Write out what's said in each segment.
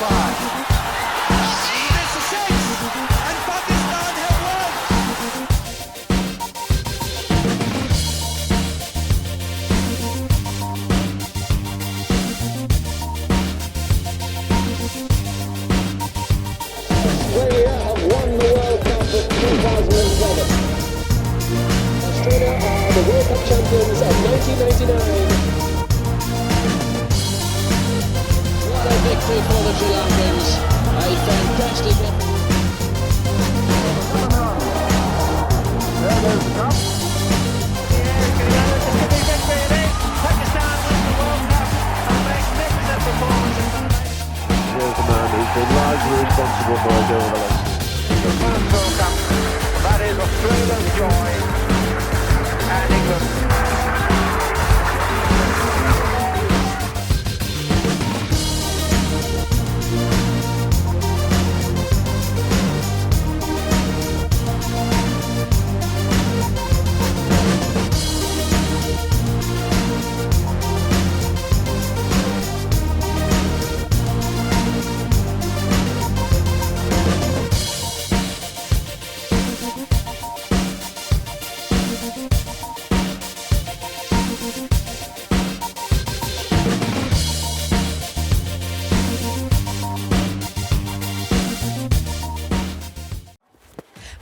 5. It's a 6, and Pakistan have won. Australia have won the World Cup of 2007. Australia are the World Cup champions of 1999. What a victory for the Sri Lankans. A fantastic effort. Here's the man who's been largely responsible for us over the last. The first World Cup, that is Australia's joy and England.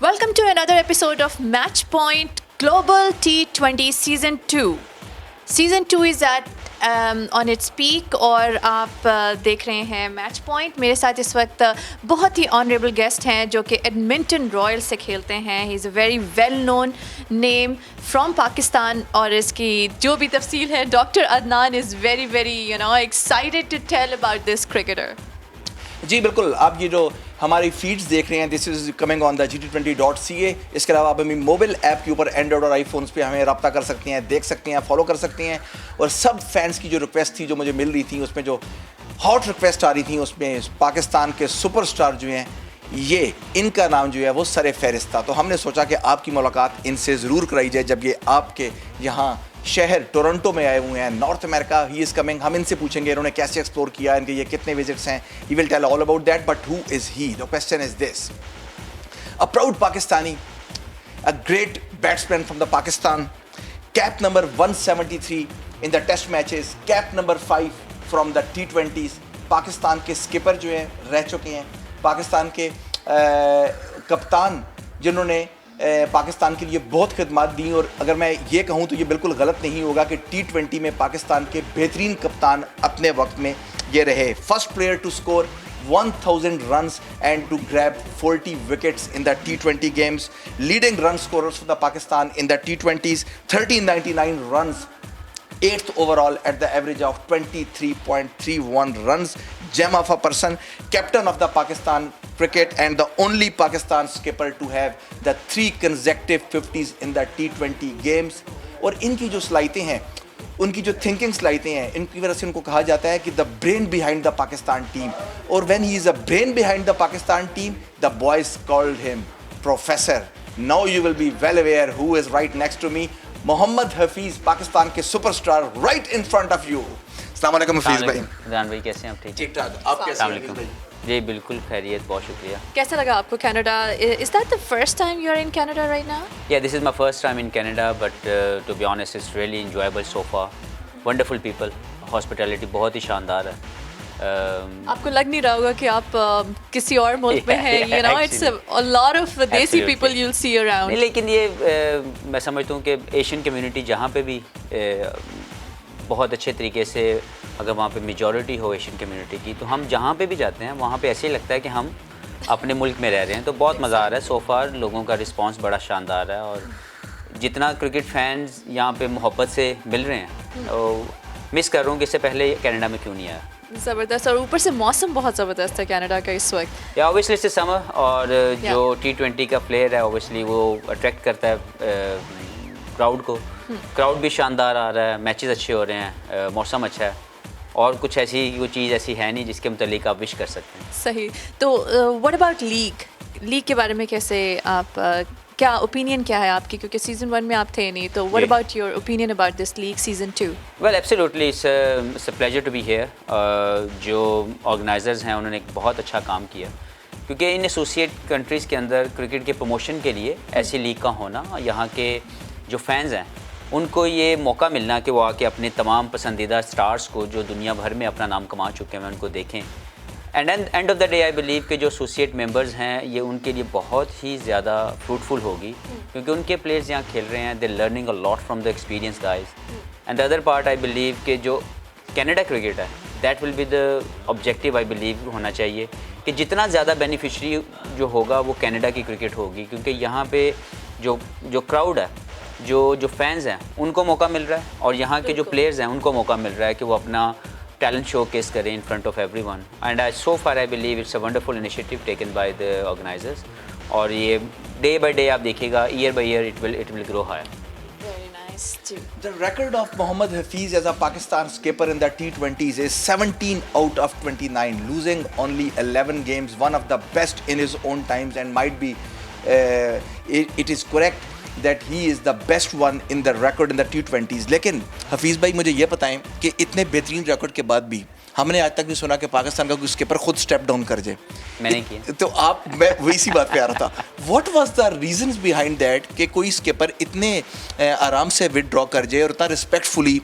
Welcome to another episode of Match Point Global T20 Season 2. Season 2 is at on its peak और आप देख रहे हैं match point. मेरे साथ इस वक्त बहुत ही ऑनरेबल गेस्ट हैं जो कि एडमिंटन रॉयल से खेलते हैं. He is a very well known name from Pakistan और इसकी जो भी तफसील है doctor Adnan is very very excited to tell about this cricketer. जी बिल्कुल, आप ये जो हमारी फीड्स देख रहे हैं this is coming on the GT20.ca. इसके अलावा आप हमें मोबाइल ऐप के ऊपर एंड्रॉयड और आईफोन्स पे हमें रब्ता कर सकते हैं, देख सकते हैं, फॉलो कर सकते हैं. और सब फैंस की जो रिक्वेस्ट थी जो मुझे मिल रही थी उसमें जो हॉट रिक्वेस्ट आ रही थी उसमें पाकिस्तान के सुपरस्टार जो हैं ये इनका नाम जो है वो सरे फहरिस्त था. तो हमने सोचा कि आपकी मुलाकात इनसे ज़रूर कराई जाए जब ये आपके यहाँ शहर टोरंटो में आए हुए हैं, north America. He is coming. हम इनसे पूछेंगे इन्होंने कैसे एक्सप्लोर किया, इनके ये कितने विजिट्स हैं. He will tell all about that. But who is he? The question is this. A proud Pakistani, a great batsman from the Pakistan, cap number 173 in the test matches, cap number 5 from the T20s. Pakistan के skipper जो हैं रह चुके हैं, पाकिस्तान के कप्तान जिन्होंने पाकिस्तान के लिए बहुत खिदमत दी. और अगर मैं ये कहूँ तो ये बिल्कुल गलत नहीं होगा कि T20 में पाकिस्तान के बेहतरीन कप्तान अपने वक्त में ये रहे. First player to score 1000 runs and to grab 40 wickets in the T20 games. Leading run scorers for the Pakistan in the T20s, 1399 runs, 8th overall at the average of 23.31 runs. Gem of a person, captain of the Pakistan cricket and the only Pakistan skipper to have the 3 consecutive 50s in the T20 games. और इनकी जो सलाहितें हैं, उनकी जो thinking सलाहितें हैं, इनकी वजह से उनको कहा जाता है कि the brain behind the Pakistan team. और when he is a brain behind the Pakistan team, the boys called him professor. Now you will be well aware who is right next to me. Mohammad Hafeez, Pakistan के superstar, right in front of you. अस्सलाम वालेकुम हफीज़ भाई. रमज़ान भाई कैसे हैं आप? ठीक ठाक. आप कैसे हैं हफीज़ भाई? जी बिल्कुल खैरियत, बहुत शुक्रिया. कैसा लगा आपको Canada? Is that the first time you are in Canada right now? Yeah, this is my first time in Canada, but to be honest, it's really enjoyable so far. Wonderful people, hospitality बहुत ही शानदार है. आपको लग नहीं रहा होगा कि आप किसी और मुल्क में हैं. You know, it's a lot of desi Absolutely. people you'll see around. नहीं, लेकिन ये मैं समझता हूँ कि एशियन कम्युनिटी जहाँ पे भी बहुत अच्छे तरीके से, अगर वहाँ पे मेजॉरिटी हो एशियन कम्युनिटी की, तो हम जहाँ पे भी जाते हैं वहाँ पे ऐसे ही लगता है कि हम अपने मुल्क में रह रहे हैं. तो बहुत मज़ा आ रहा है. सो फार लोगों का रिस्पांस बड़ा शानदार है और जितना क्रिकेट फैंस यहाँ पे मोहब्बत से मिल रहे हैं तो मिस कर रहा हूँ कि इससे पहले कनाडा में क्यों नहीं आया. ज़बरदस्त. और ऊपर से मौसम बहुत ज़बरदस्त है कनाडा का इस वक्त. या ऑब्वियसली इट्स समर और जो T20 का प्लेयर है ऑब्वियसली वो अट्रैक्ट करता है क्राउड को. क्राउड भी शानदार आ रहा है, मैचेस अच्छे हो रहे हैं, मौसम अच्छा है और कुछ ऐसी वो चीज़ ऐसी है नहीं जिसके मुतालिक आप विश कर सकते हैं. सही. तो व्हाट अबाउट लीग के बारे में कैसे आप क्या ओपिनियन क्या है आपकी, क्योंकि सीज़न 1 में आप थे नहीं, तो व्हाट जी। About your opinion about this league season 2? Well absolutely it's a pleasure to be here. जो ऑर्गेनाइजर्स हैं उन्होंने एक बहुत अच्छा काम किया, क्योंकि इन एसोसिएट कंट्रीज़ के अंदर क्रिकेट के प्रमोशन के लिए ऐसी लीग का होना, यहाँ के जो फैंस हैं उनको ये मौका मिलना कि वो आके अपने तमाम पसंदीदा स्टार्स को जो दुनिया भर में अपना नाम कमा चुके हैं उनको देखें। And end of the day I believe कि जो एसोसिएट मेंबर्स हैं ये उनके लिए बहुत ही ज़्यादा फ्रूटफुल होगी, क्योंकि उनके प्लेयर्स यहाँ खेल रहे हैं, they learning a lot from the experience guys. And the other part I believe कि जो कनाडा क्रिकेट है that will be the objective I believe होना चाहिए कि जितना ज़्यादा बेनिफिशरी जो होगा वो कनाडा की क्रिकेट होगी, क्योंकि यहाँ पे जो क्राउड है, जो फैंस हैं उनको मौका मिल रहा है, और यहाँ के जो प्लेयर्स हैं उनको मौका मिल रहा है कि वो अपना टैलेंट शोकेस करें in front of everyone. And so far I believe it's a wonderful initiative taken by the organisers, और ये डे बाय डे आप देखिएगा, year by year it will grow higher. Very nice too. The record of Mohammad Hafiz as a Pakistan skipper in the T20s is 17 out of 29, losing only 11 games, one of the best in his own times, and might be, it is correct that he is the best one in the record in the T20s. लेकिन हफीज़ भाई मुझे ये बताएं कि इतने बेहतरीन record के बाद भी हमने आज तक नहीं सुना कि पाकिस्तान का कोई स्किपर खुद स्टेप डाउन कर जाए। मैंने किया। तो मैं वही सी बात पे आ रहा था। What was the reasons behind that कि कोई स्किपर इतने आराम से विदड्रॉ कर जाए और इतना respectfully,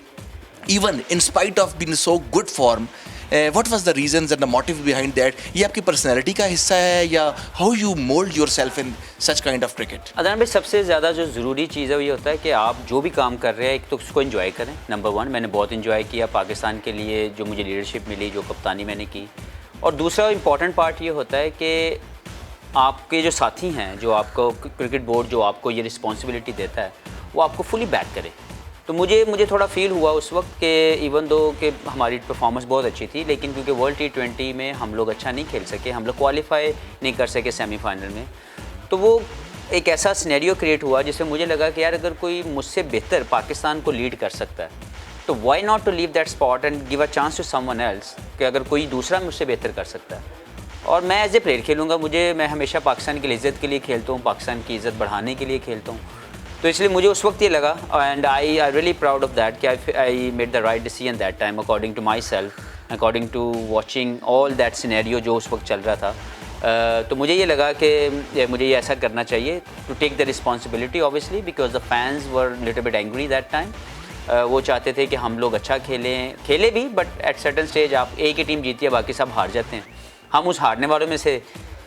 even in spite of being so good form, what was the reasons and the motive behind that? ये आपकी पर्सनैलिटी का हिस्सा है या how you mold yourself in such kind of cricket? Adnan भाई, सबसे ज़्यादा जो ज़रूरी चीज़ है वो ये होता है कि आप जो भी काम कर रहे हैं एक तो उसको एंजॉय करें। नंबर 1, मैंने बहुत एंजॉय किया पाकिस्तान के लिए, जो मुझे लीडरशिप मिली, जो कप्तानी मैंने की। और दूसरा इंपॉर्टेंट पार्ट ये होता है कि आपके जो साथी हैं, जो आपको क्रिकेट बोर्ड जो आपको ये रिस्पॉन्सिबिलिटी देता है, वो आपको फुली बैक करे। तो मुझे थोड़ा फील हुआ उस वक्त कि इवन दो कि हमारी परफॉर्मेंस बहुत अच्छी थी, लेकिन क्योंकि वर्ल्ड T20 में हम लोग अच्छा नहीं खेल सके, हम लोग क्वालिफाई नहीं कर सके सेमीफाइनल में, तो वो एक ऐसा सिनेरियो क्रिएट हुआ जिसमें मुझे लगा कि यार अगर कोई मुझसे बेहतर पाकिस्तान को लीड कर सकता है तो why not to leave that spot and give a chance to someone else, कि अगर कोई दूसरा मुझसे बेहतर कर सकता है और मैं एज ए प्लेयर खेलूँगा। मैं हमेशा पाकिस्तान की इज़्ज़त के लिए खेलता हूँ, पाकिस्तान की इज़्ज़त बढ़ाने के लिए खेलता हूँ, तो इसलिए मुझे उस वक्त ये लगा and I really proud of that कि I made the right decision that time according to myself, according to watching all that scenario जो उस वक्त चल रहा था। तो मुझे ये लगा कि मुझे ये ऐसा करना चाहिए to take the responsibility obviously, because the fans were little bit angry that time. वो चाहते थे कि हम लोग अच्छा खेले भी, बट एट सर्टन स्टेज आप एक ही टीम जीती है, बाकी सब हार जाते हैं। हम उस हारने वालों में से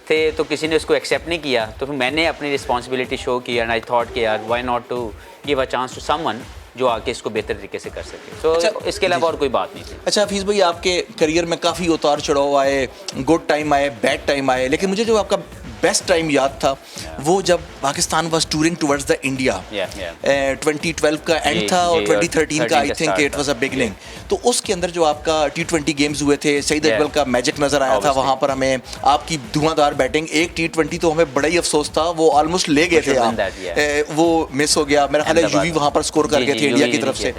थे, तो किसी ने उसको एक्सेप्ट नहीं किया, तो फिर मैंने अपनी रिस्पॉन्सिबिलिटी शो की एंड आई थॉट कि यार why not to give a chance to someone जो आके इसको बेहतर तरीके से कर सके। सो इसके अलावा और कोई बात नहीं थी। अच्छा हफीज़ भाई, आपके करियर में काफ़ी उतार चढ़ाव आए, गुड टाइम आए, बैड टाइम आए, लेकिन मुझे जो आपका बेस्ट टाइम याद था वो जब Pakistan was touring towards the India. 2012 का एंड था और 2013 का I think it was a beginning. तो उसके अंदर जो आपका T20 गेम्स हुए थे, सईद अकबर का मैजिक नज़र आया था वहाँ पर हमें, आपकी धुआंधार बैटिंग। एक T20 तो हमें बड़ा ही अफसोस था, वो ऑलमोस्ट ले गए थे आप, वो मिस हो गया। मेरा ख्याल है यूवी वहाँ पर स्कोर कर गए थे इंडिया की तरफ से।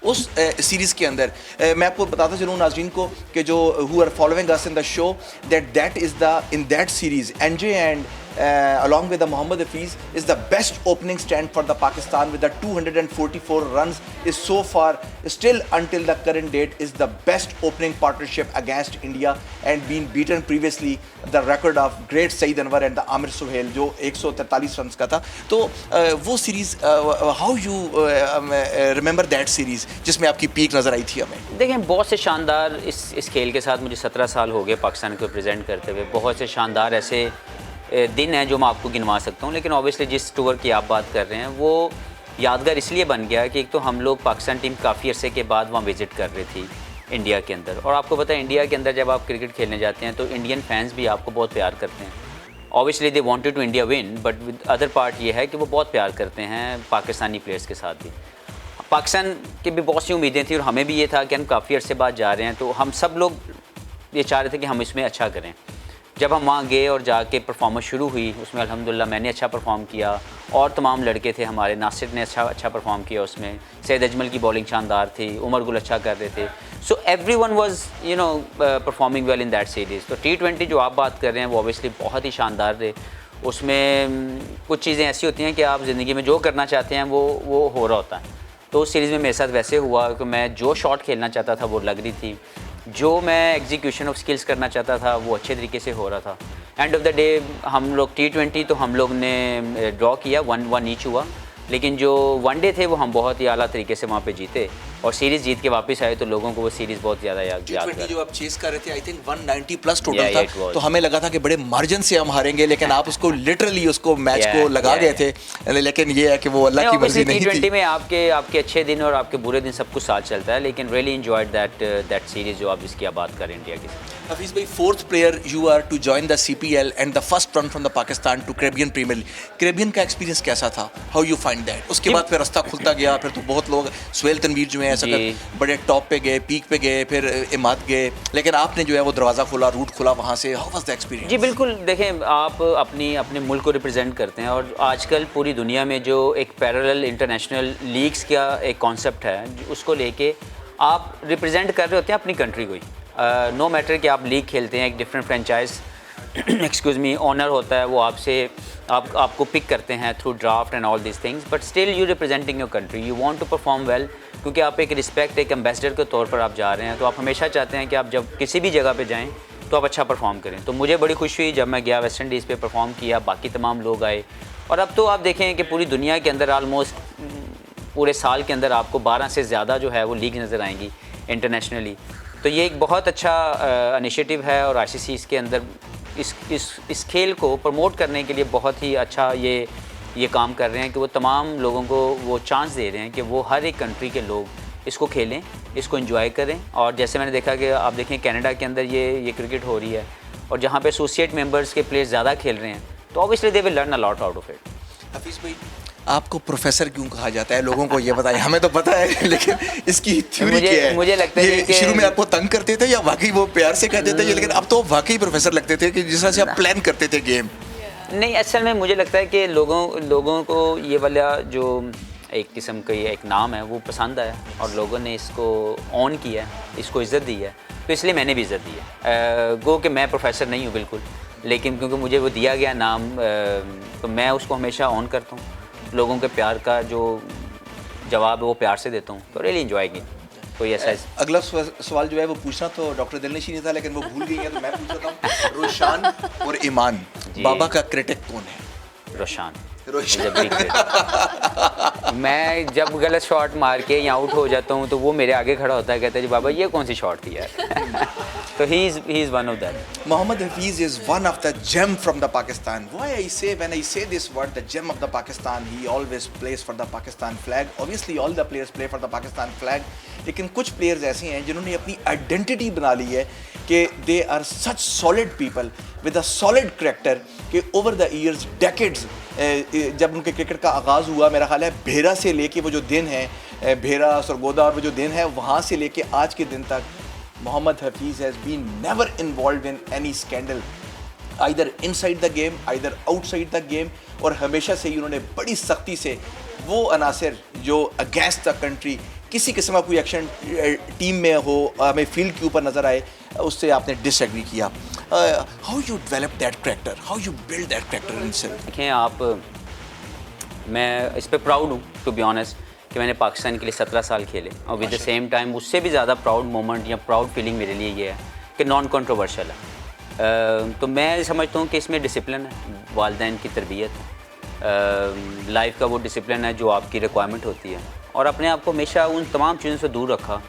उस सीरीज़ के अंदर मैं आपको बताता चलूँ नाज़रीन को कि जो who are following us in the show that is the in that series NJ and along with the Mohammad Hafiz is the best opening stand for the Pakistan with the 244 runs is so far still until the current date is the best opening partnership against India and been beaten previously the record of great Saeed Anwar and the Amir Sohail जो 143 runs का था। तो वो series how you remember that series जिसमें आपकी peak नज़र आई थी हमें? देखें, बहुत से शानदार इस खेल के साथ मुझे 17 साल हो गए पाकिस्तान को रिप्रेजेंट करते हुए। बहुत से शानदार ऐसे दिन हैं जो मैं आपको गिनवा सकता हूँ, लेकिन ऑब्वियसली जिस टूर की आप बात कर रहे हैं वो यादगार इसलिए बन गया कि एक तो हम लोग पाकिस्तान टीम काफ़ी अरसे के बाद वहाँ विज़िट कर रही थी इंडिया के अंदर, और आपको पता है इंडिया के अंदर जब आप क्रिकेट खेलने जाते हैं तो इंडियन फैंस भी आपको बहुत प्यार करते हैं। Obviously they wanted to India win, but with other part ये है कि वो बहुत प्यार करते हैं पाकिस्तानी प्लेयर्स के साथ भी। पाकिस्तान की भी बहुत सी उम्मीदें थी और हमें भी ये था कि हम काफ़ी अरसे बाद जा रहे हैं, तो हम सब लोग ये चाह रहे थे कि हम इसमें अच्छा करें। जब हम वहाँ गए और जाके परफॉर्मेंस शुरू हुई, उसमें अल्हम्दुलिल्लाह मैंने अच्छा परफॉर्म किया और तमाम लड़के थे हमारे, नासिर ने अच्छा परफॉर्म किया उसमें, सैयद अजमल की बॉलिंग शानदार थी, उमर गुल अच्छा कर रहे थे। So everyone was you know performing well in that series. तो T20 जो आप बात कर रहे हैं वो ऑब्वियसली बहुत ही शानदार थे उसमें कुछ चीज़ें ऐसी होती हैं कि आप ज़िंदगी में जो करना चाहते हैं वो हो रहा होता है। तो उस सीरीज़ में मेरे साथ वैसे हुआ कि मैं जो शॉट खेलना चाहता था वो लग रही थी, जो मैं एग्जीक्यूशन ऑफ स्किल्स करना चाहता था वो अच्छे तरीके से हो रहा था। एंड ऑफ द डे हम लोग T20 तो हम लोग ने ड्रॉ किया, 1-1 ईच हुआ, लेकिन जो वनडे थे वो हम बहुत ही आला तरीके से वहाँ पे जीते और सीरीज़ जीत के वापस आए, तो लोगों को वो सीरीज़ बहुत ज़्यादा याद जो आप चेस कर रहे थे, I think 190 plus total Yeah, it था, was. तो हमें लगा था कि बड़े मार्जिन से हम हारेंगे, लेकिन आप उसको लिटरली उसको मैच को लगा गए थे। लेकिन ये है कि वो अल्लाह की मर्जी नहीं थी। T20 में आपके अच्छे दिन और आपके बुरे दिन सब कुछ साथ चलता है, लेकिन रियली एंजॉयड दैट सीरीज़ जो आप जिसकी आप बात करें इंडिया की। हफीज़ भाई, fourth player you are to join the CPL and the first run from the Pakistan to Caribbean premier league. Caribbean का एक्सपीरियंस कैसा था? How you find that? उसके बाद फिर रास्ता खुलता गया, फिर तो बहुत लोग सुहेल तनवीर जो है ऐसा बड़े टॉप पे गए, पीक पे गए, फिर इमाद गए, लेकिन आपने जो है वो दरवाज़ा खोला, रूट खोला वहाँ से। How was the experience? जी बिल्कुल, देखें आप अपने मुल्क को रिप्रेजेंट करते हैं और आजकल पूरी दुनिया में जो एक पैरेलल इंटरनेशनल लीग्स का एक कॉन्सेप्ट है, उसको लेके आप रिप्रेजेंट कर रहे होते हैं अपनी कंट्री को ही। नो मैटर कि आप लीग खेलते हैं, एक different franchise excuse me owner होता है, वो आपको पिक करते हैं through draft and all this things, but still you representing your country, you want to perform well, क्योंकि आप एक रिस्पेक्ट, एक एम्बेसडर के तौर पर आप जा रहे हैं, तो आप हमेशा चाहते हैं कि आप जब किसी भी जगह पे जाएं तो आप अच्छा परफॉर्म करें। तो मुझे बड़ी खुशी हुई जब मैं गया वेस्ट इंडीज़ पे परफॉर्म किया, बाकी तमाम लोग आए, और अब तो आप देखें कि पूरी दुनिया के अंदर ऑलमोस्ट पूरे साल के अंदर आपको 12 से ज़्यादा जो है वो लीग नज़र आएंगी इंटरनेशनली। तो ये एक बहुत अच्छा इनिशिएटिव है और ICC इसके अंदर इस खेल को प्रमोट करने के लिए बहुत ही अच्छा ये काम कर रहे हैं कि वो तमाम लोगों को वो चांस दे रहे हैं कि वो हर एक कंट्री के लोग इसको खेलें, इसको एंजॉय करें। और जैसे मैंने देखा कि आप देखें कनाडा के अंदर ये क्रिकेट हो रही है, और जहाँ पे एसोसिएट मेंबर्स के प्लेयर्स ज़्यादा खेल रहे हैं, तो obviously they will learn a lot out of it. Hafeez भाई, आपको प्रोफेसर क्यों कहा जाता है? लोगों को ये बताएं, हमें तो पता है, लेकिन इसकी थ्योरी क्या है? मुझे लगता है कि शुरू में आपको तंग करते थे या वाकई वो प्यार से कहते थे, लेकिन अब तो वाकई प्रोफेसर लगते थे कि जिस तरह से आप प्लान करते थे गेम? नहीं, असल में मुझे लगता है कि लोगों को ये वाला जो एक किस्म का एक नाम है वो पसंद आया और लोगों ने इसको ऑन किया है, इसको इज़्ज़त दी है, तो इसलिए मैंने भी इज़्ज़त दी है। गो कि मैं प्रोफेसर नहीं हूँ बिल्कुल, लेकिन क्योंकि मुझे वो दिया गया नाम, तो मैं उसको हमेशा ऑन करता हूँ। लोगों के प्यार का जो जवाब है वो प्यार से देता हूँ, तो रियली एंजॉय की कोई ऐसा। अगला सवाल जो है वो पूछना तो डॉक्टर दिलनशी नहीं था, लेकिन वो भूल गई है, तो मैं पूछ रहा हूँ। रोशान और ईमान, बाबा का क्रिटिक कौन है? रोशान। मैं जब गलत शॉट मार के या आउट हो जाता हूँ तो वो मेरे आगे खड़ा होता है, कहता है जी बाबा ये कौन सी शॉट थी यार। तो he is one of them. Mohammad Hafiz is one of the gem from the Pakistan. Why when I say this word, the gem of the Pakistan, he always plays for the Pakistan flag. Obviously all the players play for the Pakistan flag. लेकिन कुछ players ऐसे हैं जिन्होंने अपनी identity बना ली है कि they are such solid people with a solid character कि over the years, decades, जब उनके क्रिकेट का आगाज़ हुआ, मेरा ख्याल है भेरा से लेके वो जो दिन है, भेरा सरगोदा और वो जो दिन है, वहाँ से लेके आज के दिन तक Mohammad Hafiz has been never involved in any scandal, either inside the game, either outside the game, और हमेशा से ही उन्होंने बड़ी सख्ती से वो अनासर जो अगेंस्ट द कंट्री किसी किस्म का कोई एक्शन टीम में हो, हमें फील्ड के ऊपर नज़र आए, उससे आपने डिसएग्री किया। How you develop that character, how you build that character in self? देखें आप, मैं इस पर प्राउड हूँ टू बी ऑनेस्ट कि मैंने पाकिस्तान के लिए 17 साल खेले, और विद द सेम टाइम उससे भी ज़्यादा प्राउड मोमेंट या प्राउड फीलिंग मेरे लिए ये है कि नॉन कंट्रोवर्शियल है। तो मैं समझता हूँ कि इसमें डिसिप्लिन है, वालिदैन की तरबियत है, लाइफ का वो डिसिप्लिन है जो आपकी रिक्वायरमेंट होती है, और अपने आप को हमेशा उन तमाम चीज़ों से दूर रखा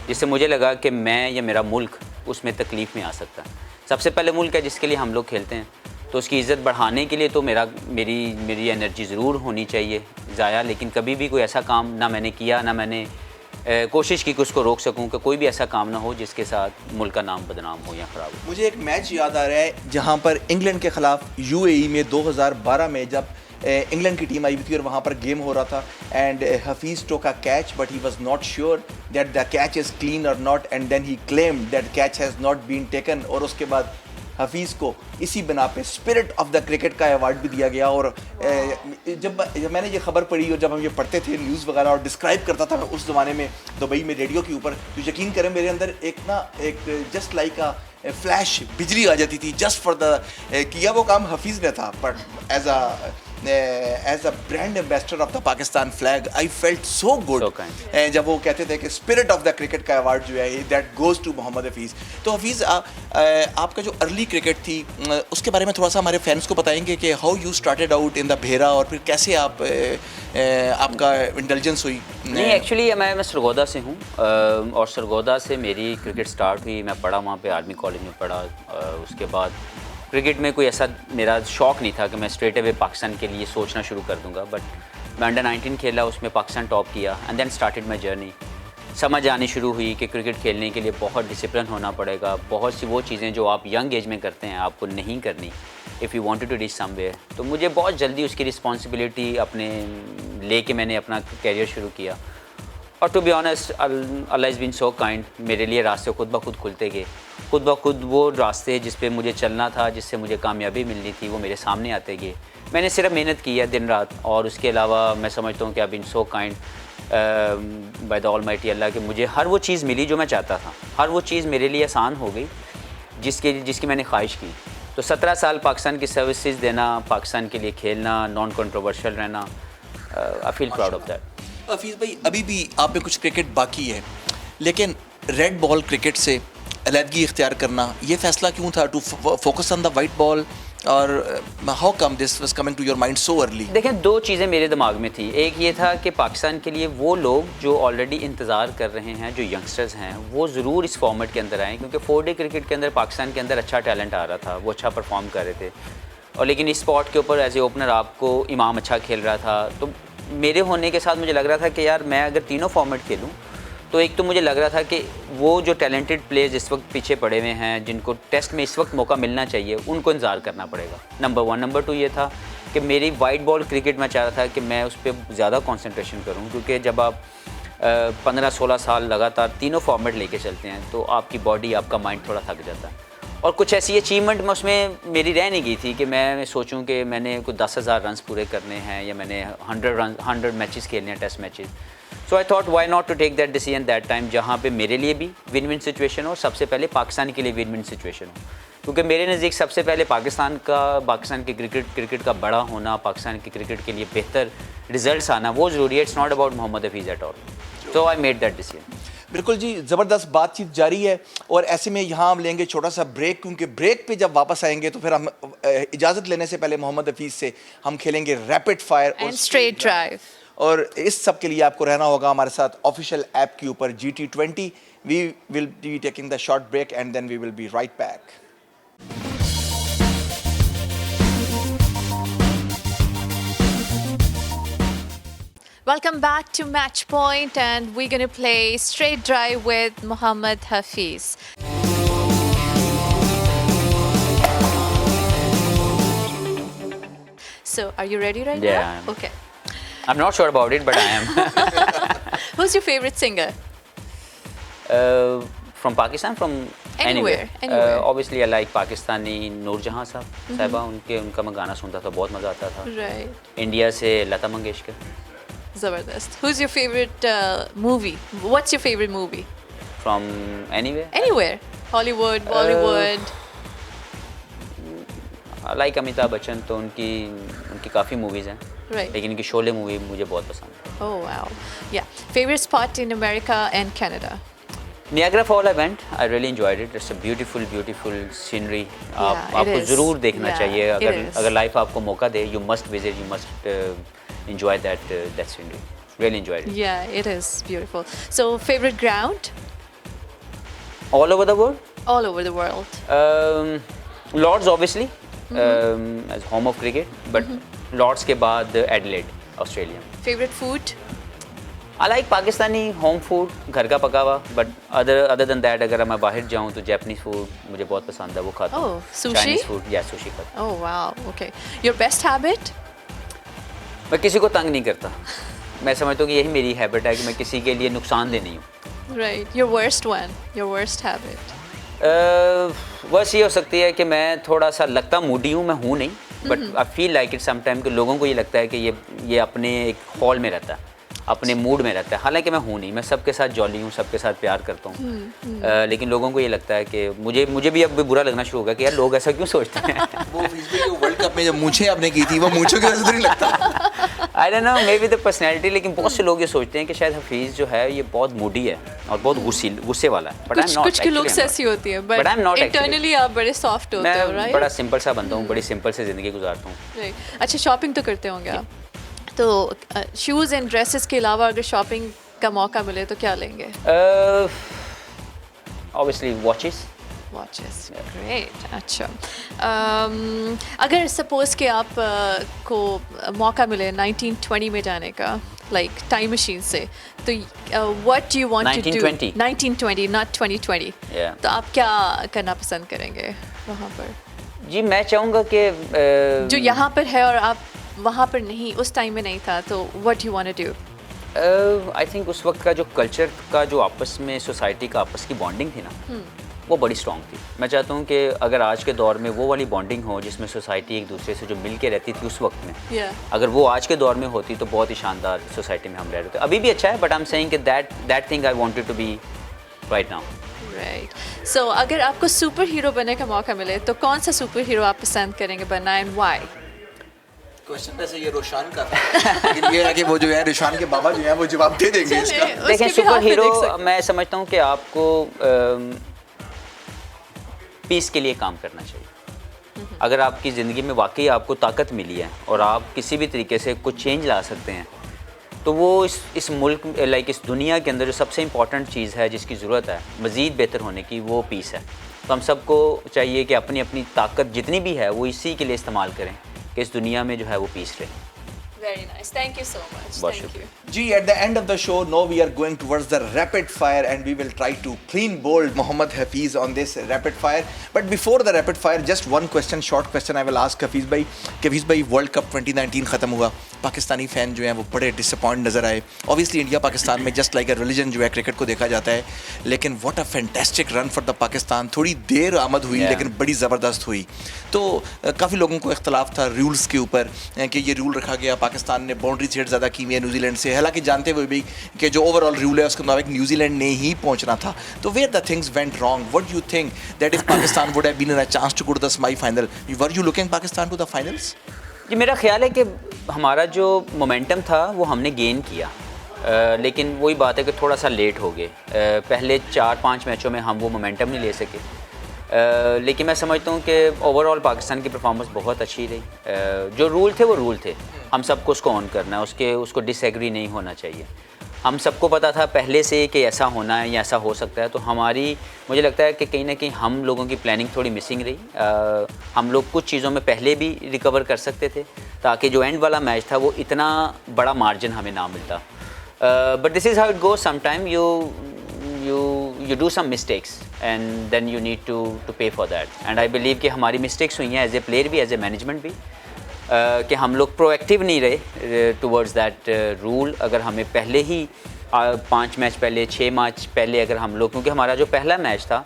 जिससे मुझे लगा कि मैं या मेरा मुल्क उसमें तकलीफ़ में आ सकता है। सबसे पहले मुल्क है जिसके लिए हम लोग खेलते हैं, तो उसकी इज़्ज़त बढ़ाने के लिए तो मेरी एनर्जी ज़रूर होनी चाहिए ज़ाया, लेकिन कभी भी कोई ऐसा काम ना मैंने किया, ना मैंने कोशिश की कि उसको रोक सकूं कि कोई भी ऐसा काम ना हो जिसके साथ मुल्क का नाम बदनाम हो या ख़राब हो। मुझे एक मैच याद आ रहा है जहां पर इंग्लैंड के ख़िलाफ़ UAE में 2012 में जब इंग्लैंड की टीम आई हुई थी और वहाँ पर गेम हो रहा था, and Hafeez took a catch but he was not sure that the catch is clean और not, and then he claimed that catch has not been taken, और उसके बाद हफीज़ को इसी बना पे स्पिरिट ऑफ द क्रिकेट का अवार्ड भी दिया गया। और जब मैंने ये खबर पढ़ी और जब हम ये पढ़ते थे न्यूज़ वगैरह और डिस्क्राइब करता था मैं उस ज़माने में दुबई में रेडियो के ऊपर, तो यकीन करें मेरे अंदर एक जस्ट लाइक अ फ्लैश बिजली आ जाती थी जस्ट फॉर द किया वो काम हफीज़ ने था, but as a brand ambassador of the Pakistan flag I felt so good. जब वो कहते थे कि स्पिरिट ऑफ द क्रिकेट का अवार्ड जो है that goes to Mohammad Hafeez. तो हफीज़ आपका जो अर्ली क्रिकेट थी उसके बारे में थोड़ा सा हमारे फैंस को बताएंगे कि how you started out in the Bhera और फिर कैसे आपका इंटेलिजेंस हुई? नहीं, एक्चुअली मैं सरगोदा से हूँ और सरगोदा से मेरी क्रिकेट स्टार्ट हुई। मैं पढ़ा वहाँ पे आर्मी कॉलेज में पढ़ा। उसके बाद क्रिकेट में कोई ऐसा मेरा शौक़ नहीं था कि मैं स्ट्रेट अवे पाकिस्तान के लिए सोचना शुरू कर दूंगा, बट मैं अंडर 19 खेला, उसमें पाकिस्तान टॉप किया and then started my journey. समझ आनी शुरू हुई कि क्रिकेट खेलने के लिए बहुत डिसिप्लिन होना पड़ेगा, बहुत सी वो चीज़ें जो आप यंग एज में करते हैं आपको नहीं करनी if you wanted to reach somewhere. तो मुझे बहुत जल्दी उसकी रिस्पॉन्सिबिलिटी अपने लेके मैंने अपना कैरियर शुरू किया। और to be honest Allah is been so kind, मेरे लिए रास्ते खुद ब खुद खुलते गए। खुद ब खुद वो रास्ते जिस पे मुझे चलना था, जिससे मुझे कामयाबी मिलनी थी, वो मेरे सामने आते गए। मैंने सिर्फ मेहनत की है दिन रात, और उसके अलावा मैं समझता हूँ कि I been so kind by the almighty Allah कि मुझे हर वो चीज़ मिली जो मैं चाहता था। हर वो चीज़ मेरे लिए आसान हो गई जिसकी मैंने ख्वाहिश की। तो 17 साल पाकिस्तान की सर्विसेज देना, पाकिस्तान के लिए खेलना, नॉन कंट्रोवर्शियल रहना, I feel proud of that. Hafeez भाई, अभी भी आप में कुछ क्रिकेट बाकी है, लेकिन रेड बॉल क्रिकेट से अलहदगी इख्तियार करना, ये फ़ैसला क्यों था to focus on the white ball, और how come this was coming to your mind so early? देखें, दो चीज़ें मेरे दिमाग में थी। एक ये था कि पाकिस्तान के लिए वो लोग जो ऑलरेडी इंतज़ार कर रहे हैं, जो यंगस्टर्स हैं, वो ज़रूर इस फॉर्मेट के अंदर आएँ, क्योंकि 4 डे क्रिकेट के अंदर पाकिस्तान के अंदर अच्छा टैलेंट आ रहा था, वो अच्छा परफॉर्म कर रहे थे। और लेकिन इस स्पॉट के ऊपर एज ए ओपनर आपको इमाम अच्छा खेल रहा था, तो मेरे होने के साथ मुझे लग रहा था कि यार मैं अगर तीनों फॉर्मेट खेलूं, तो एक तो मुझे लग रहा था कि वो जो टैलेंटेड प्लेयर्स इस वक्त पीछे पड़े हुए हैं, जिनको टेस्ट में इस वक्त मौका मिलना चाहिए, उनको इंतज़ार करना पड़ेगा, नंबर 1। नंबर 2 ये था कि मेरी वाइट बॉल क्रिकेट में चाह रहा था कि मैं उस पर ज़्यादा कंसंट्रेशन करूं, क्योंकि जब आप 15-16 साल लगातार तीनों फॉर्मेट लेके चलते हैं तो आपकी बॉडी, आपका माइंड थोड़ा थक जाता है। और कुछ ऐसी अचीवमेंट में उसमें मेरी रह नहीं गई थी कि मैं सोचूं कि मैंने कुछ 10,000 रन्स पूरे करने हैं या मैंने 100 मैचेस खेलने हैं, test matches. So I thought why not to take that decision that time, जहाँ पे मेरे लिए भी विन विन सिचुएशन हो, सबसे पहले पाकिस्तान के लिए विन विन सिचुएशन हो। क्योंकि मेरे नज़दीक सबसे पहले पाकिस्तान के क्रिकेट का बड़ा होना, पाकिस्तान के क्रिकेट के लिए बेहतर रिजल्ट्स आना, वो ज़रूरी है। It's not about Mohammad Hafeez at all. So I made that decision. बिल्कुल जी, ज़बरदस्त बातचीत जारी है, और ऐसे में यहाँ हम लेंगे छोटा सा ब्रेक, क्योंकि ब्रेक पे जब वापस आएंगे तो फिर हम इजाज़त लेने से पहले मोहम्मद हफीज़ से हम खेलेंगे rapid fire and straight drive. और इस सब के लिए आपको रहना होगा हमारे साथ ऑफिशियल ऐप के ऊपर GT20। We will be taking the short break and then we will be right back. Welcome back to Match Point, and we're going to play Straight Drive with Mohammad Hafeez. So, are you ready right Yeah, now? I am. Okay. I'm not sure about it, but I am. Who's your favorite singer? From Pakistan, from Anywhere. Obviously, I like Pakistani Noor Jahan साहबा, उनका मैं गाना सुनता था, बहुत मज़ा आता था। Right. इंडिया से Lata Mangeshkar. Zabardast. Who's your favorite movie? What's your favorite movie? From anywhere? Anywhere. Hollywood, Bollywood. I like Amitabh Bachchan, तो उनकी काफ़ी मूवीज़ हैं। Right. लेकिन इनकी शोले मूवी मुझे बहुत पसंद है। Oh wow. Yeah. Favorite spot in America and Canada? Niagara Falls I went. I really enjoyed it. It's a beautiful, beautiful scenery. आपको ज़रूर देखना चाहिए। अगर लाइफ आपको मौका दे, you must visit. You must enjoy that scenery. Really enjoyed it. Yeah, it is beautiful. So, favorite ground? All over the world? All over the world. Lords obviously, as home of cricket, but Lords के बाद Adelaide, Australia. Favorite food? I like Pakistani home food, घर का पका हुआ, but other than that, अगर मैं बाहर जाऊँ तो Japanese food मुझे बहुत पसंद है, वो खाता हूँ। Oh, sushi? Chinese food, yeah, sushi खाता हूँ। Oh wow. Okay. Your best habit? मैं किसी को तंग नहीं करता। मैं समझता हूँ कि यही मेरी हैबिट है कि मैं किसी के लिए नुकसानदेह नहीं हूँ। Right. Your worst one. Your worst habit. बस ये हो सकती है कि मैं थोड़ा सा लगता मूडी हूँ, मैं हूँ नहीं, but I feel like it sometime कि लोगों को ये लगता है कि ये अपने एक हॉल में रहता है, अपने मूड में रहता है, हालांकि मैं हूँ नहीं, मैं सबके साथ जॉली हूँ, सबके साथ प्यार करता हूँ। लेकिन लोगों को ये लगता है कि मुझे भी अब बुरा लगना शुरू हो गया कि यार लोग ऐसा क्यों सोचते हैं। वो वर्ल्ड कप में जब मूंछें आपने की थी, वो मूंछों की वजह से तो नहीं लगता? I don't know, may be the personality, लेकिन बहुत से लोग ये सोचते हैं कि शायद हफीज़ जो है ये बहुत मूडी है और बहुत गुस्से वाला है, बट आई एम नॉट। कुछ के लोग ऐसी होती है, But I'm not इंटरनली आप बड़े सॉफ्ट होते हो, मैं राइट? बड़ा सिंपल सा बंदा हूँ, बड़ी सिंपल से ज़िंदगी गुजारता हूँ। अच्छा, शॉपिंग तो करते होंगे आप, तो शूज़ एंड ड्रेसेस के अलावा अगर शॉपिंग का मौका मिले तो क्या लेंगे? Obviously watches. Watches, great. अच्छा, अगर सपोज़ कि आप को मौका मिले 1920 में जाने का, लाइक टाइम मशीन से, तो what do you want to do? 1920, not 2020। Yeah. तो आप क्या करना पसंद करेंगे वहाँ पर? जी मैं चाहूँगा कि जो यहाँ पर है और आप वहाँ पर नहीं, उस टाइम में नहीं था, तो what you want to do? I think उस वक्त का जो कल्चर का जो आपस में सोसाइटी का आपस की बॉन्डिंग थी ना, वो बड़ी स्ट्रॉन्ग थी। मैं चाहता हूँ कि अगर आज के दौर में वो वाली बॉन्डिंग हो जिसमें सोसाइटी एक दूसरे से जो मिल के रहती थी उस वक्त में, अगर वो आज के दौर में होती तो बहुत ही शानदार सोसाइटी में हम रह रहे थे। अभी भी अच्छा है, बट आई एम सेइंग कि that thing I wanted to be right now. Right. So अगर आपको सुपर हीरो बनने का मौका मिले तो कौन सा सुपर हीरो आप पसंद करेंगे बनना, एंड व्हाई? क्वेश्चन वैसे ये रोशान का था, लेकिन ये है कि वो जो है रोशान के बाबा जो है वो जवाब दे देंगे इसका। देखें, सुपर हीरो मैं समझता हूँ कि आपको पीस के लिए काम करना चाहिए। अगर आपकी ज़िंदगी में वाकई आपको ताकत मिली है और आप किसी भी तरीके से कुछ चेंज ला सकते हैं, तो वो इस मुल्क लाइक इस दुनिया के अंदर जो सबसे इम्पॉर्टेंट चीज़ है जिसकी ज़रूरत है मज़ीद बेहतर होने की, वो पीस है। तो हम सबको चाहिए कि अपनी अपनी ताकत जितनी भी है वो इसी के लिए इस्तेमाल करें कि इस दुनिया में जो है वो पीस रहे। Very nice. Thank you so much. बहुत Thank you. G, at the end of the show, now we are going towards the rapid fire and we will try to clean bold Mohammad Hafiz on this rapid fire. But before the rapid fire, just one question, short question I will ask Hafiz bhai. Hafiz bhai, World Cup 2019 खत्म हुआ, Pakistani fan जो हैं वो बड़े disappoint नज़र आए। Obviously India Pakistan में just like a religion जो है क्रिकेट को देखा जाता है, लेकिन what a fantastic run for the Pakistan. थोड़ी देर आमद हुई लेकिन बड़ी ज़बरदस्त हुई। तो काफ़ी लोगों को इख्तलाफ था रूल्स के ऊपर कि ये रूल रखा गया, पाकिस्तान ने बाउंड्री सेट ज़्यादा की हुई है न्यूजीलैंड से, हालांकि जानते हुए भी कि जो ओवरऑल रूल है उसके मुताबिक न्यूजीलैंड ने ही पहुंचना था। तो where the things went wrong? What do you think that if Pakistan would have been in a chance to go to the semifinal, were you looking Pakistan to the finals? जी मेरा ख्याल है कि हमारा जो मोमेंटम था वो हमने गेन किया, लेकिन वही बात है कि थोड़ा सा लेट हो गए। पहले 4-5 मैचों में हम वो मोमेंटम नहीं ले सके, लेकिन मैं समझता हूँ कि ओवरऑल पाकिस्तान की परफॉर्मेंस बहुत अच्छी रही। जो रूल थे वो रूल थे, हम सबको उसको ऑन करना है, उसको डिसएग्री नहीं होना चाहिए। हम सबको पता था पहले से कि ऐसा होना है या ऐसा हो सकता है, तो मुझे लगता है कि कहीं ना कहीं हम लोगों की प्लानिंग थोड़ी मिसिंग रही। हम लोग कुछ चीज़ों में पहले भी रिकवर कर सकते थे ताकि जो एंड वाला मैच था वो इतना बड़ा मार्जिन हमें ना मिलता। But this is how it goes, sometime you do some mistakes and then you need to pay for that, and I believe कि हमारी mistakes हुई हैं एज ए प्लेयर भी, एज ए मैनेजमेंट भी, कि हम लोग प्रोएक्टिव नहीं रहे टुवर्ड्स दैट रूल। अगर हमें पहले ही 5 मैच पहले 6 मैच पहले अगर हम लोग, क्योंकि हमारा जो पहला मैच था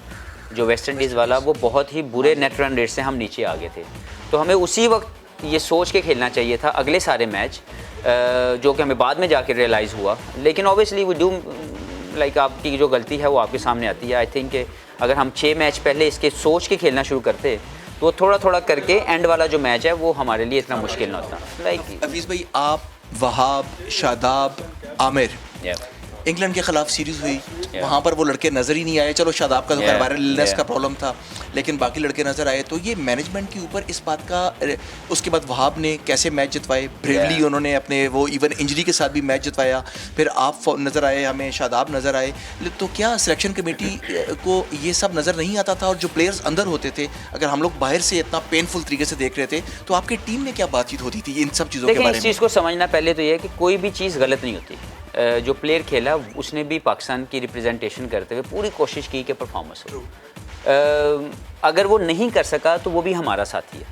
जो वेस्ट इंडीज़ वाला, वो बहुत ही बुरे नेट रन रेट से हम नीचे आ गए थे, तो हमें उसी वक्त ये सोच के खेलना चाहिए था अगले सारे मैच, जो कि हमें बाद में जाके रियलाइज़ हुआ। लेकिन ऑब्वियसली वी डू लाइक आपकी जो गलती है वो आपके सामने आती है। आई थिंक अगर हम 6 मैच पहले इसके सोच के खेलना शुरू करते तो थोड़ा थोड़ा करके एंड वाला जो मैच है वो हमारे लिए इतना मुश्किल ना होता। लाइक हफीज़ भाई, आप, वहाब, शादाब, आमिर, इंग्लैंड के ख़िलाफ़ सीरीज़ हुई, वहाँ पर वो लड़के नज़र ही नहीं आए। चलो शादाब का तो खैर वायरल इलनेस का प्रॉब्लम था, लेकिन बाकी लड़के नज़र आए। तो ये मैनेजमेंट के ऊपर इस बात का, उसके बाद वहाब ने कैसे मैच जितवाए, ब्रेवली उन्होंने अपने वो इवन इंजरी के साथ भी मैच जितवाया, फिर आप नज़र आए, हमें शादाब नज़र आए। तो क्या सिलेक्शन कमेटी को ये सब नज़र नहीं आता था? और जो प्लेयर्स अंदर होते थे, अगर हम लोग बाहर से इतना पेनफुल तरीके से देख रहे थे, तो आपकी टीम में क्या बातचीत होती थी इन सब चीज़ों के बारे में? इस चीज़ को समझना पहले तो ये है कि कोई भी चीज़ गलत नहीं होती। जो प्लेयर खेला उसने भी पाकिस्तान की रिप्रेजेंटेशन करते हुए पूरी कोशिश की कि परफॉर्मेंस हो। अगर वो नहीं कर सका तो वो भी हमारा साथी है,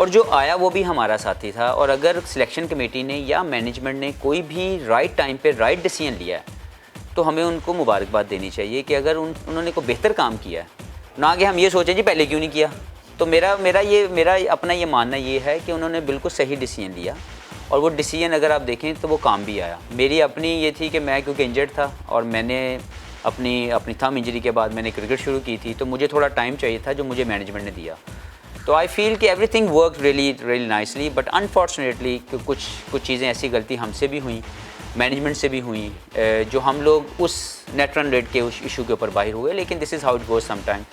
और जो आया वो भी हमारा साथी था। और अगर सिलेक्शन कमेटी ने या मैनेजमेंट ने कोई भी राइट टाइम पे राइट डिसीजन लिया है तो हमें उनको मुबारकबाद देनी चाहिए कि अगर उन्होंने को बेहतर काम किया है ना कि हम ये सोचें जी पहले क्यों नहीं किया। तो मेरा अपना ये मानना ये है कि उन्होंने बिल्कुल सही डिसीजन लिया, और वो डिसीजन अगर आप देखें तो वो काम भी आया। मेरी अपनी ये थी कि मैं क्योंकि इंजर्ड था और मैंने अपनी थंब इंजरी के बाद मैंने क्रिकेट शुरू की थी, तो मुझे थोड़ा टाइम चाहिए था जो मुझे मैनेजमेंट ने दिया। तो आई फील कि everything work really nicely, but unfortunately कुछ चीज़ें ऐसी गलती हमसे भी हुई, मैनेजमेंट से भी हुई, जो हम लोग उस नेट रन रेट के उस इशू के ऊपर बाहर हुए। लेकिन this is how it goes some time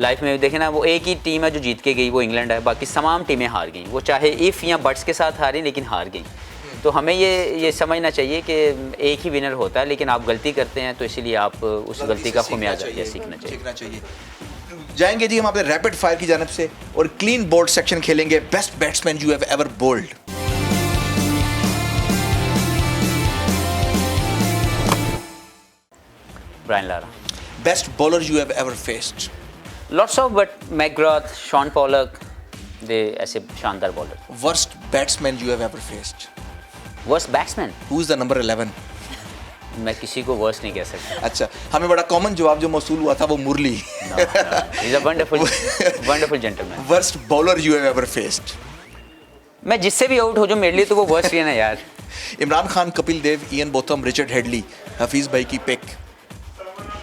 life में। देखें ना, वो एक ही टीम है जो जीत के गई, वो इंग्लैंड है, बाकी तमाम टीमें हार गई। वो चाहे इफ़ या बट्स के साथ हारी, लेकिन हार गई। तो हमें ये समझना चाहिए कि एक ही विनर होता है, लेकिन आप गलती करते हैं तो इसीलिए आप उस गलती का खुमियाजा सीखना चाहिए। जाएंगे जी हम आपके रैपिड फायर की जानब से और क्लीन बोल्ड सेक्शन खेलेंगे। Best batsman you have ever bowled. Brian Lara. Best bowler you have ever faced. Lots of, but McGrath, Shaun Pollock, they ऐसे शानदार bowler. Worst batsman you have ever faced. Worst batsman, who is the number 11? मैं किसी को worst नहीं कह सकता। अच्छा, हमें बड़ा कॉमन जवाब जो मौसूल हुआ था वो Murali. Is a wonderful gentleman. Worst bowler you have ever faced. मैं जिससे भी आउट हो जो मेरे लिए तो वो वर्स्ट ही है ना यार। Imran Khan, Kapil Dev, Ian Botham, Richard Hadlee, Hafeez भाई की pick.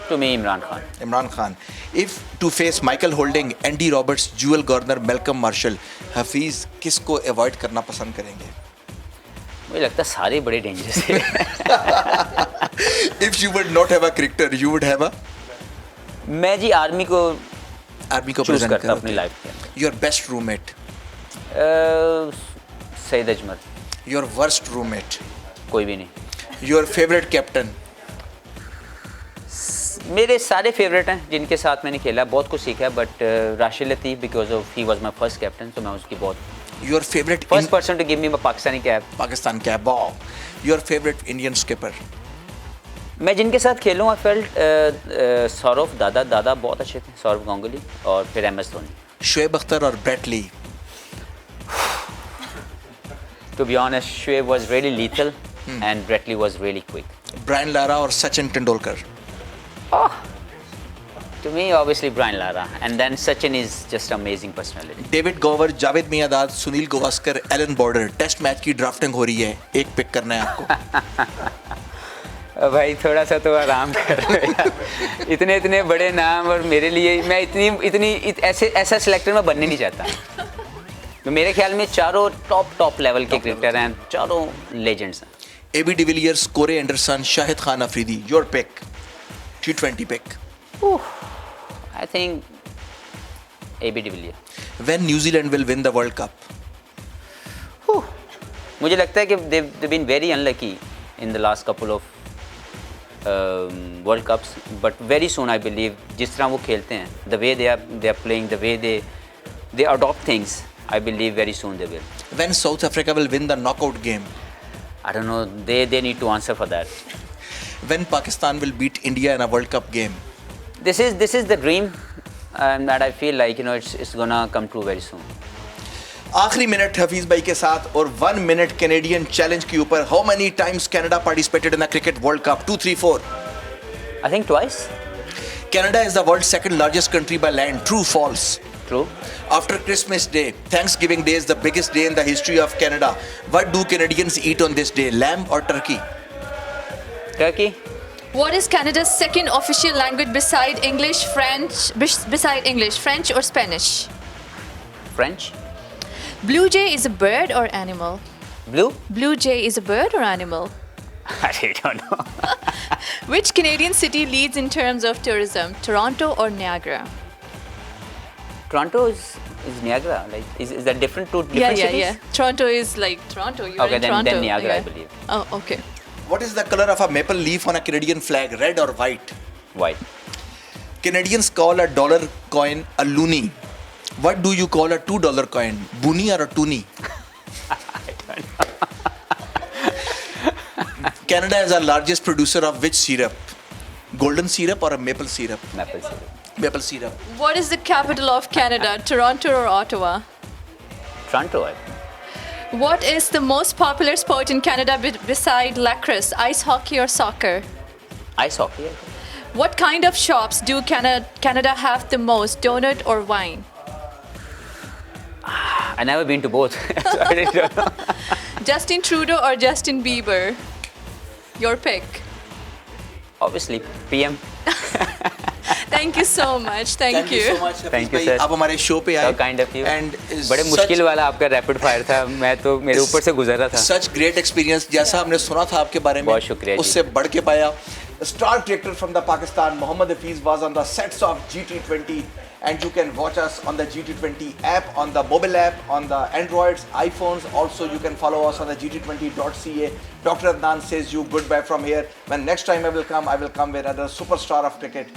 To me Imran Khan. Imran Khan. If to face Michael Holding, Andy Roberts, Joel Garner, Malcolm Marshall, Hafeez किसको अवॉइड करना पसंद करेंगे? मुझे लगता है सारे बड़े डेंजरस है। If you would not have a cricketer, you would have a? मैं जी आर्मी को चूज प्रेजेंट करता करता अपनी लाइफ के। Your best roommate? Saeed Ajmal. Your worst roommate? कोई भी नहीं। Your favourite captain? मेरे सारे फेवरेट हैं जिनके साथ मैंने खेला, बहुत कुछ सीखा है, but Rashid Latif because of he was my first captain, तो मैं उसकी बहुत your favourite first person to give me Pakistani cap. Pakistan cap. Wow. Your favourite Indian skipper? मैं जिनके साथ खेलूँ आई फेल्ट सौरव दादा बहुत अच्छे थे, सौरव गांगुली, और फिर MS धोनी। शोएब अख्तर और Brett Lee? To be honest, Shoaib was really lethal and Brett Lee was really quick. Brian Lara और Sachin Tendulkar? To me, obviously Brian Lara, and then Sachin is just amazing personality. David Gower, Javed Miandad, Sunil Gavaskar, Allan Border. Test match की drafting हो रही है, एक pick करना है आपको। भाई थोड़ा सा तो आराम कर यार। इतने बड़े नाम, और मेरे लिए मैं ऐसा सिलेक्टर में बनने नहीं चाहता। तो मेरे ख्याल में चारों टॉप लेवल के क्रिकेटर हैं, चारों लेजेंड्स हैं। AB de Villiers, Corey Anderson, Shahid Khan Afridi. Your pick, T20 pick? I think AB de Villiers. When New Zealand will win the World Cup? मुझे लगता है कि they've been very unlucky in the last couple of World Cups, but very soon I believe, जिस तरह वो खेलते हैं, the way they are playing, the way they adopt things, I believe very soon they will. When South Africa will win the knockout game? I don't know, they need to answer for that. When Pakistan will beat India in a World Cup game? This is the dream, and that I feel like it's gonna come true very soon. आखिरी minute Hafeez भाई के साथ और 1 minute Canadian challenge के ऊपर। How many times Canada participated in the Cricket World Cup? 2, 3, 4? I think twice. Canada is the world's second largest country by land. True, false? True. After Christmas Day, Thanksgiving Day is the biggest day in the history of Canada. What do Canadians eat on this day? Lamb or turkey? Turkey. What is Canada's second official language beside English, French or Spanish? French. Blue jay is a bird or animal? Blue. Blue jay is a bird or animal? I don't know. Which Canadian city leads in terms of tourism? Toronto or Niagara? Toronto is Niagara. Like, is that different to different cities? Yeah. Toronto is like Toronto. You're Okay, in Toronto. then Niagara, Yeah. I believe. Oh, okay. What is the color of a maple leaf on a Canadian flag? Red or white? White. Canadians call a dollar coin a loonie. What do you call a $2 coin? Boonie or a toonie? Canada is the largest producer of which syrup? Golden syrup or a maple syrup? Maple syrup. Maple syrup. What is the capital of Canada? Toronto or Ottawa? Toronto, I think. What is the most popular sport in Canada beside lacrosse? Ice hockey or soccer? Ice hockey. I think. What kind of shops do Canada have the most, donut or wine? I never been to both. So I don't know. Justin Trudeau or Justin Bieber? Your pick. Obviously, PM. Thank you so much. Thank you. so much Thank you, भाई, sir. आप हमारे show पे आए So kind of you. and is बड़े such- मुश्किल वाला आपका rapid fire था, मैं तो मेरे ऊपर से गुजर रहा था। Such great experience जैसा हमने सुना था आपके बारे में बहुत शुक्रिया जी। उससे बढ़ के पाया Star director from the Pakistan Mohammad Hafiz was on the sets of GT20 and you can watch us on the GT20 app, on the mobile app, on the Androids, iPhones. Also you can follow us on the GT20.ca. Dr. Adnan says you goodbye from here. When next time I will come with another superstar of cricket.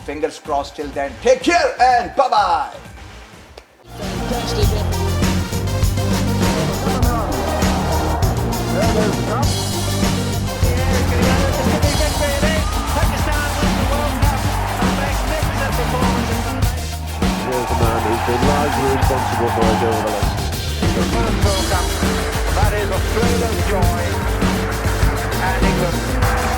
Fingers crossed till then. Take care and bye-bye. Here's the man who's been largely responsible for our goal of the The first World Cup, that is Australia's joy and England